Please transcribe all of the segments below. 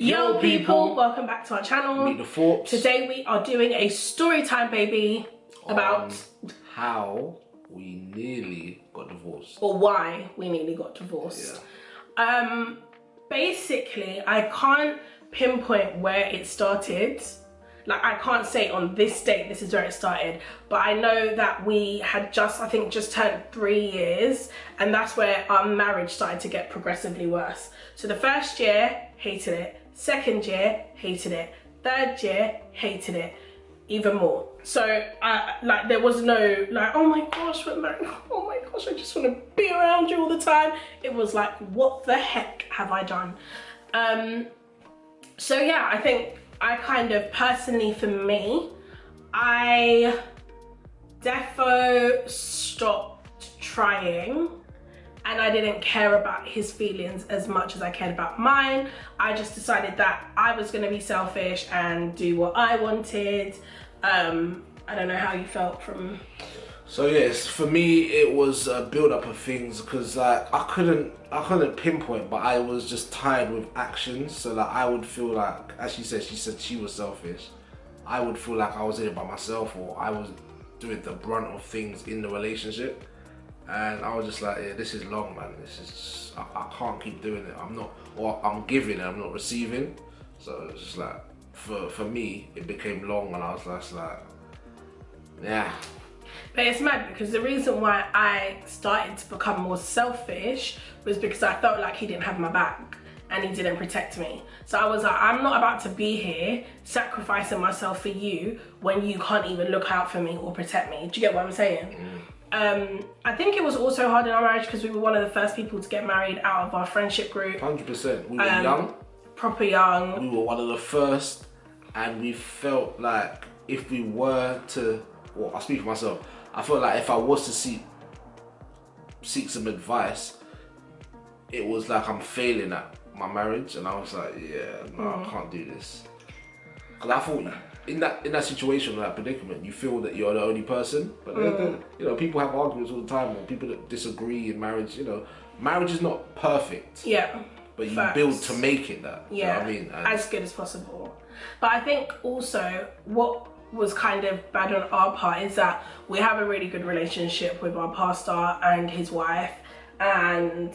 Yo people, welcome back to our channel. Meet the Thorpes. Today we are doing a story time, baby, about how we nearly got divorced. Or why we nearly got divorced. Yeah. Basically, I can't pinpoint where it started. Like, I can't say on this date, this is where it started. But I know that we had I think just turned 3 years. And that's where our marriage started to get progressively worse. So the first year, hated it. Second year, hated it. Third year, hated it even more. So like, there was no like, oh my gosh, we're married. Oh my gosh, I just want to be around you all the time. It was like, what the heck have I done? So yeah, I think I kind of personally, for me, I defo stopped trying. And I didn't care about his feelings as much as I cared about mine. I just decided that I was gonna be selfish and do what I wanted. I don't know how you felt from... So yes, for me it was a build up of things because like I couldn't pinpoint, but I was just tired with actions. So like I would feel like, as she said she was selfish. I would feel like I was in it by myself, or I was doing the brunt of things in the relationship. And I was just like, yeah, this is long, man. This is just, I can't keep doing it. I'm giving and I'm not receiving. So it's just like, for me, it became long, and I was just like, yeah. But it's mad because the reason why I started to become more selfish was because I felt like he didn't have my back and he didn't protect me. So I was like, I'm not about to be here sacrificing myself for you when you can't even look out for me or protect me. Do you get what I'm saying? I think it was also hard in our marriage because we were one of the first people to get married out of our friendship group. 100%. We were young. Proper young. We were one of the first, and we felt like if we were to, well, I speak for myself, I felt like if I was to seek some advice, it was like I'm failing at my marriage, and I was like, yeah, no, I can't do this. Because I thought in that situation, that predicament, you feel that you're the only person, but you know, people have arguments all the time, or people that disagree in marriage. You know, marriage is not perfect. Yeah. But you build to make it that. Yeah. You know what I mean? As good as possible. But I think also what was kind of bad on our part is that we have a really good relationship with our pastor and his wife, and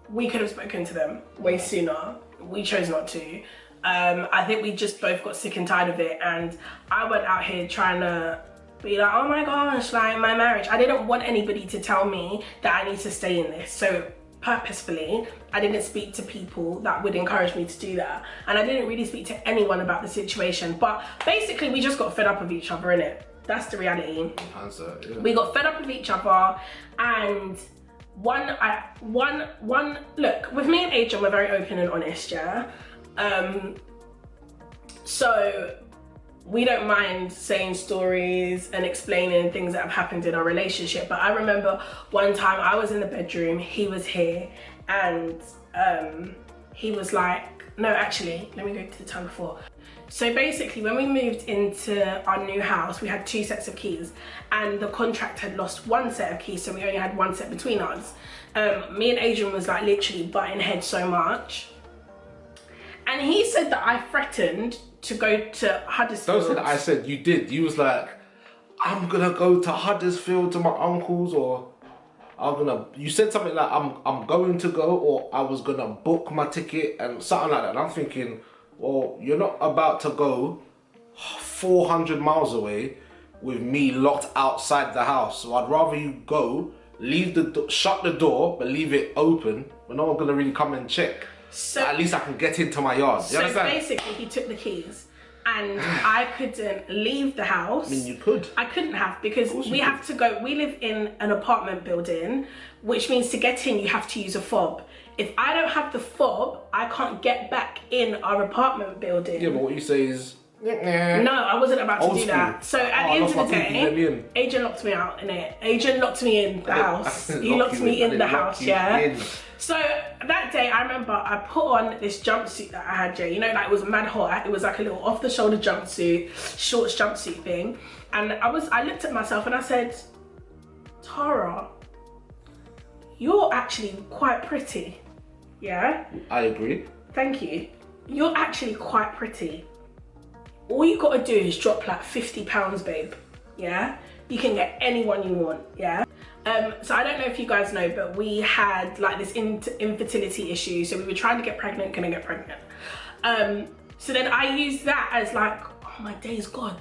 we could have spoken to them way sooner. We chose not to. I think we just both got sick and tired of it, and I went out here trying to be like, oh my gosh, like my marriage. I didn't want anybody to tell me that I need to stay in this. So purposefully, I didn't speak to people that would encourage me to do that. And I didn't really speak to anyone about the situation. But basically, we just got fed up with each other, innit? That's the reality. Yeah. We got fed up with each other, and look, with me and Adrian, we're very open and honest, yeah? So we don't mind saying stories and explaining things that have happened in our relationship. But I remember one time I was in the bedroom, he was here, and he was like, no, actually, let me go to the time before. So basically, when we moved into our new house, we had 2 sets of keys, and the contract had lost 1 set of keys, so we only had 1 set between us. Me and Adrian was like literally butting heads so much. And he said that I threatened to go to Huddersfield. Don't say that I said, you did. You was like, I'm gonna go to Huddersfield to my uncle's, or you said something like, I'm going to go, or I was gonna book my ticket and something like that. And I'm thinking, well, you're not about to go 400 miles away with me locked outside the house. So I'd rather you go, shut the door, but leave it open, but no one's gonna really come and check. So at least I can get into my yard. You understand? Basically, he took the keys, and I couldn't leave the house. I mean, you could. I couldn't have, because we have to go. We live in an apartment building, which means to get in, you have to use a fob. If I don't have the fob, I can't get back in our apartment building. Yeah, but what you say is... No, I wasn't about to do that. So at the end of the day, Adrian locked me out, innit? Adrian locked me in the house. He locked me in the house, yeah? So that day, I remember I put on this jumpsuit that I had, you know, like it was mad hot. It was like a little off-the-shoulder jumpsuit, shorts jumpsuit thing. And I looked at myself and I said, Tara, you're actually quite pretty, yeah? I agree. Thank you. You're actually quite pretty. All you gotta do is drop like £50, babe. Yeah? You can get anyone you want, yeah? So I don't know if you guys know, but we had like this infertility issue. So we were trying to get pregnant, couldn't get pregnant. So then I used that as like, oh my days, God,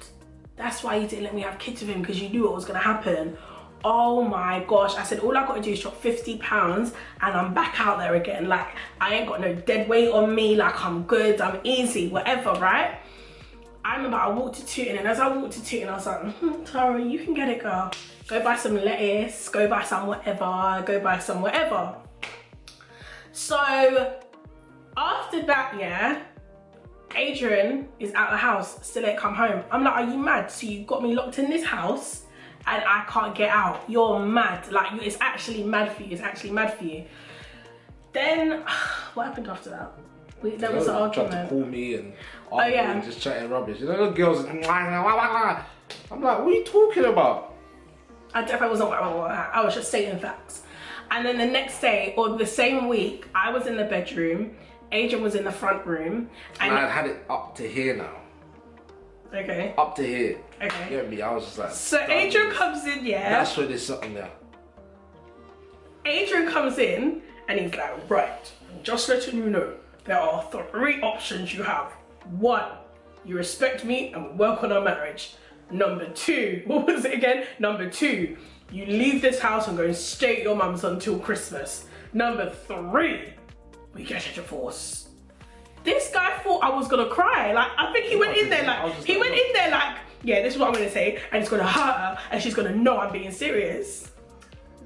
that's why you didn't let me have kids with him, because you knew what was gonna happen. Oh my gosh, I said, all I gotta do is drop £50 and I'm back out there again. Like, I ain't got no dead weight on me, like I'm good, I'm easy, whatever, right? I remember I walked to Tooting, and as I walked to Tooting, I was like, Tara, you can get it, girl. Go buy some lettuce, go buy some whatever, go buy some whatever. So after that, yeah, Adrian is out of the house, still ain't come home. I'm like, are you mad? So you got me locked in this house and I can't get out. You're mad. Like, it's actually mad for you. It's actually mad for you. Then, what happened after that? There was an argument. Tried to call me and and just chatting rubbish. You know, the girls. I'm like, what are you talking about? I definitely wasn't. I was just stating facts. And then the next day, or the same week, I was in the bedroom. Adrian was in the front room. And I had it up to here now. Okay. Up to here. Okay. You get me? I was just like. So Adrian comes in, yeah. That's where there's something there. Adrian comes in and he's like, right, just letting you know, there are 3 options you have. 1, you respect me and we work on our marriage. Number 2, what was it again? Number 2, you leave this house and go and stay at your mum's until Christmas. Number 3, we get a divorce. This guy thought I was gonna cry. Like, I think he went in there like, yeah, this is what I'm gonna say, and it's gonna hurt her, and she's gonna know I'm being serious.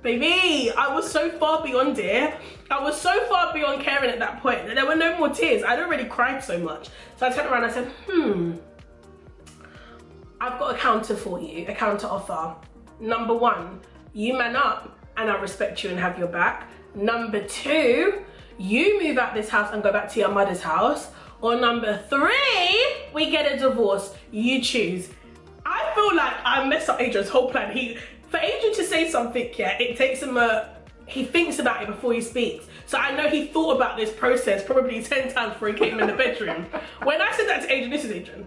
Baby, I was so far beyond it. I was so far beyond caring at that point that there were no more tears. I'd already cried so much. So I turned around and I said, I've got a counter for you, a counter offer. Number 1, you man up and I respect you and have your back. Number 2, you move out this house and go back to your mother's house. Or number 3, we get a divorce. You choose. I feel like I messed up Adrian's whole plan. For Adrian to say something, yeah, it takes him he thinks about it before he speaks. So I know he thought about this process probably 10 times before he came in the bedroom. When I said that to Adrian, this is Adrian.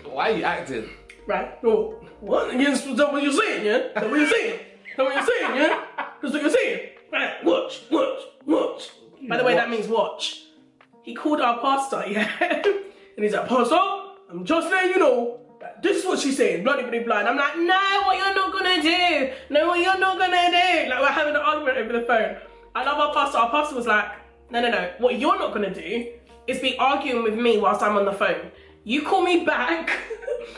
Why are you acting? Right? Oh, what? Yes, is that what you're saying, yeah? Is that what you're saying? Is that what you're saying, yeah? That's what you're saying? Right, watch. By the way, that means watch. He called our pastor, yeah? And he's like, Pastor, I'm just letting you know, this is what she's saying, bloody blind. I'm like, no, what you're not gonna do. No, what you're not gonna do. Like, we're having an argument over the phone. I love our pastor. Our pastor was like, no. What you're not gonna do is be arguing with me whilst I'm on the phone. You call me back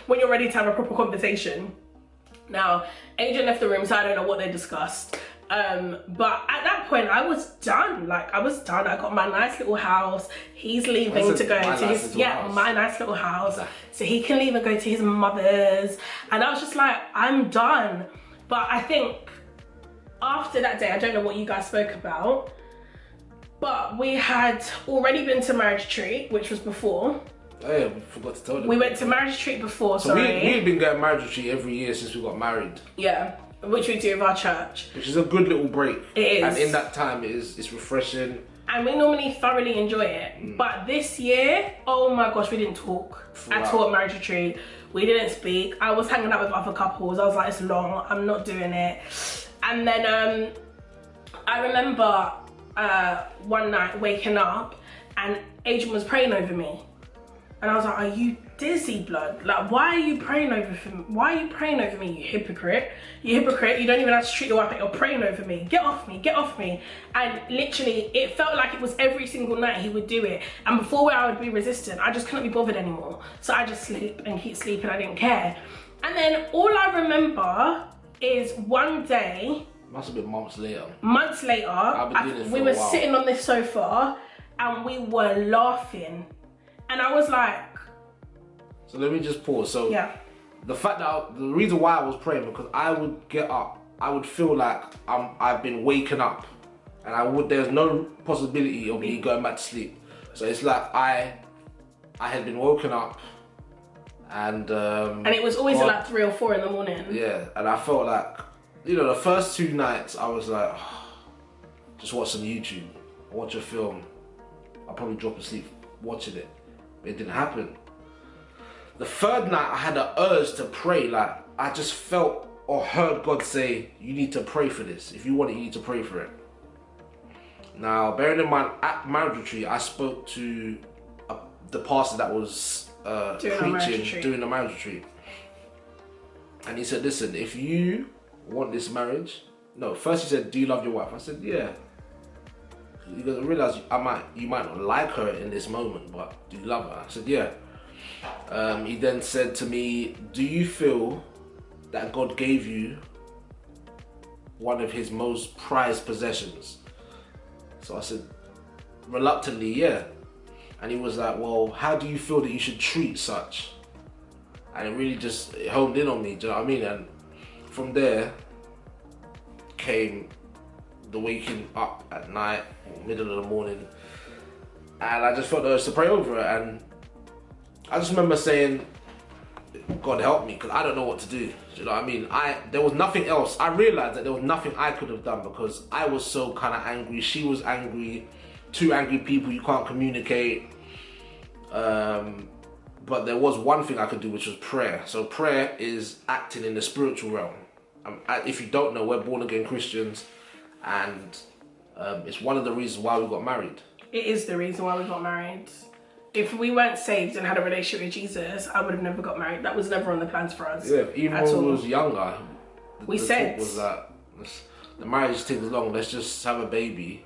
when you're ready to have a proper conversation. Now, Adrian left the room, so I don't know what they discussed. But at that point, I was done. Like, I was done. I got my nice little house. He's leaving to go to his, my nice little house. So he can leave and go to his mother's. And I was just like, I'm done. But I think after that day, I don't know what you guys spoke about, but we had already been to marriage retreat, which was before. Oh yeah, we forgot to tell them. We went to marriage retreat before, so we've been going marriage retreat every year since we got married. Yeah, which we do with our church. Which is a good little break. It is. And in that time, it's refreshing. And we normally thoroughly enjoy it. But this year, oh my gosh, we didn't talk at all at marriage retreat. We didn't speak. I was hanging out with other couples. I was like, it's long, I'm not doing it. And then I remember one night waking up and Adrian was praying over me. And I was like, are you dizzy, blood? Like, why are you praying over me? Why are you praying over me, you hypocrite? You hypocrite, you don't even have to treat your wife like you're praying over me. Get off me, get off me. And literally, it felt like it was every single night he would do it. And before where I would be resistant, I just couldn't be bothered anymore. So I just sleep and keep sleeping, I didn't care. And then all I remember is one day. Must have been months later. Months later, we were sitting on this sofa and we were laughing. And I was like... So let me just pause. So yeah. The fact that the reason why I was praying, because I would get up, I would feel like I've been waking up, and there's no possibility of me going back to sleep. So it's like I had been woken up, and it was always like 3 or 4 in the morning. Yeah, and I felt like, you know, the first 2 nights I was like, oh, just watch some YouTube, watch a film. I'll probably drop asleep watching it. But it didn't happen. The third night, I had an urge to pray. Like, I just felt or heard God say, you need to pray for this. If you want it, you need to pray for it. Now, bearing in mind, at marriage retreat, I spoke to the pastor that was preaching during the marriage retreat. And he said, listen, if you want this marriage, no, first he said, do you love your wife? I said, yeah. He goes, I realize you might not like her in this moment, but do you love her? I said, yeah. He then said to me, do you feel that God gave you one of his most prized possessions? So I said, reluctantly, yeah. And he was like, well, how do you feel that you should treat such? And it really just honed in on me, do you know what I mean? And from there came the waking up at night, or middle of the morning, and I just felt the urge to pray over it. And I just remember saying, God help me, because I don't know what to do. Do you know what I mean? There was nothing else. I realized that there was nothing I could have done because I was so kind of angry. She was angry. Two angry people, you can't communicate. But there was one thing I could do, which was prayer. So prayer is acting in the spiritual realm. If you don't know, we're born again Christians, and it's one of the reasons why we got married. It is the reason why we got married. If we weren't saved and had a relationship with Jesus, I would have never got married. That was never on the plans for us. Yeah, even when we was younger, we said was that the marriage takes long. Let's just have a baby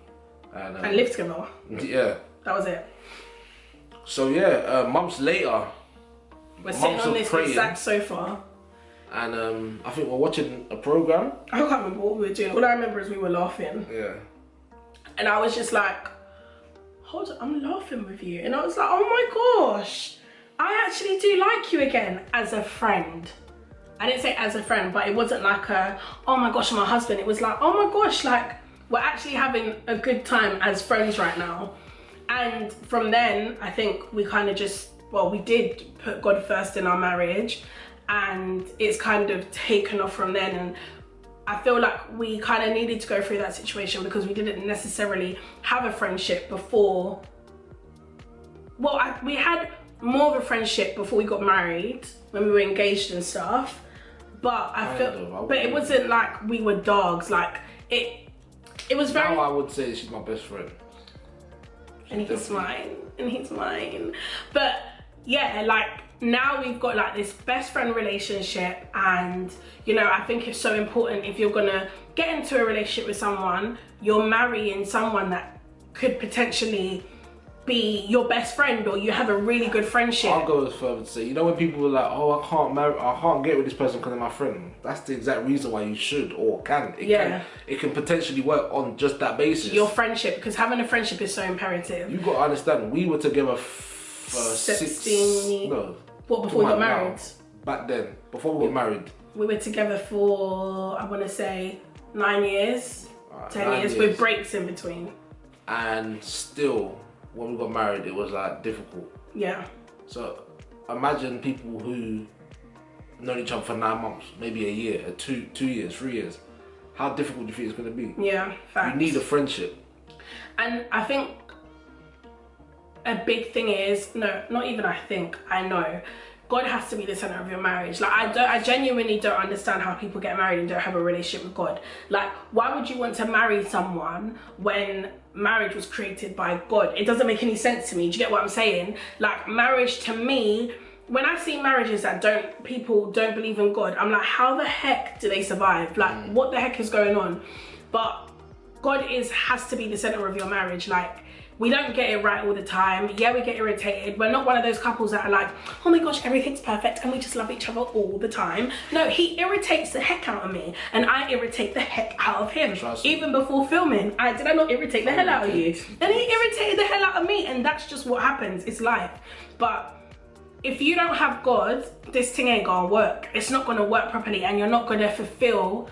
and live together. Yeah, that was it. So yeah, months later, we're sitting on this exact sofa, and I think we're watching a program. I can't remember what we were doing. All I remember is we were laughing. Yeah. And I was just like, hold on, I'm laughing with you. And I was like, oh my gosh, I actually do like you again as a friend. I didn't say as a friend, but it wasn't like oh my gosh, my husband. It was like, oh my gosh, like we're actually having a good time as friends right now. And from then, I think we kind of just, well, we did put God first in our marriage, and it's kind of taken off from then. And I feel like we kind of needed to go through that situation because we didn't necessarily have a friendship before. Well, we had more of a friendship before we got married, when we were engaged and stuff. But but it wasn't like we were dogs. Like it was very. Now I would say she's my best friend. And he's mine, and he's mine. But yeah, like now we've got like this best friend relationship, and you know, I think it's so important if you're gonna get into a relationship with someone, you're marrying someone that could potentially be your best friend, or you have a really good friendship. I'll go as further to say, you know, when people are like, oh, I can't get with this person because they're my friend. That's the exact reason why you should or can. It can potentially work on just that basis. Your friendship, because having a friendship is so imperative. You got to understand, we were together for 16. No. What, before we got married? Now. Back then, before we got married. We were together for, I want to say, 9 years, 10 years, with breaks in between. And still, when we got married, it was like difficult. Yeah. So imagine people who known each other for 9 months, maybe a year, 2 years, 3 years. How difficult do you think it's going to be? Yeah, facts. You need a friendship. And I think a big thing is, no, not even I think, I know, God has to be the center of your marriage. Like I genuinely don't understand how people get married and don't have a relationship with God. Like, why would you want to marry someone when marriage was created by God? It doesn't make any sense to me. Do you get what I'm saying? Like, marriage to me, when I see marriages that people don't believe in God, I'm like, how the heck do they survive? Like, what the heck is going on? But God has to be the center of your marriage. Like, we don't get it right all the time. Yeah, we get irritated. We're not one of those couples that are like, oh my gosh, everything's perfect and we just love each other all the time. No, he irritates the heck out of me and I irritate the heck out of him. Even before filming, did I not irritate the hell out of you? And he irritated the hell out of me, and that's just what happens. It's life. But if you don't have God, this thing ain't gonna work. It's not gonna work properly, and you're not gonna fulfill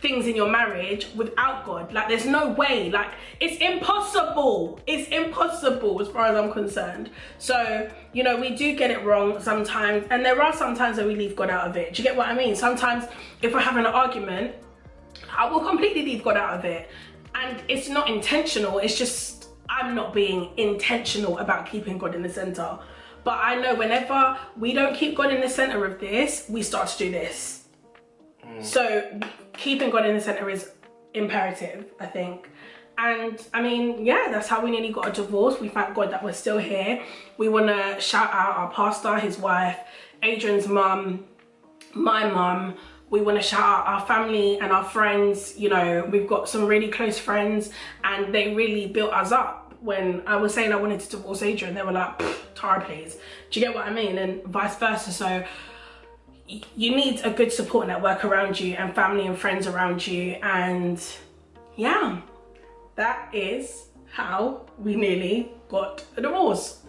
things in your marriage without God. Like, there's no way. Like, it's impossible. It's impossible as far as I'm concerned. So, you know, we do get it wrong sometimes, and there are some times that we leave God out of it. Do you get what I mean? Sometimes if we're having an argument, I will completely leave God out of it, and it's not intentional. It's just I'm not being intentional about keeping God in the center. But I know whenever we don't keep God in the center of this, we start to do this. So keeping God in the center is imperative, I think. And I mean, yeah, that's how we nearly got a divorce. We thank God that we're still here. We want to shout out our pastor, his wife, Adrian's mum, my mum. We want to shout out our family and our friends. You know, we've got some really close friends and they really built us up. When I was saying I wanted to divorce Adrian, they were like, Tara, please. Do you get what I mean? And vice versa. So you need a good support network around you and family and friends around you. And yeah, that is how we nearly got a divorce,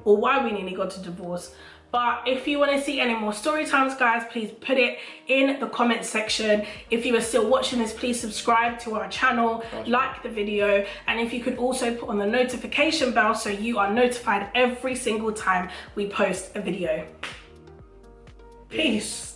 or why we nearly got a divorce. But if you want to see any more story times, guys, please put it in the comment section. If you are still watching this, please subscribe to our channel, like the video, and if you could also put on the notification bell so you are notified every single time we post a video. Peace.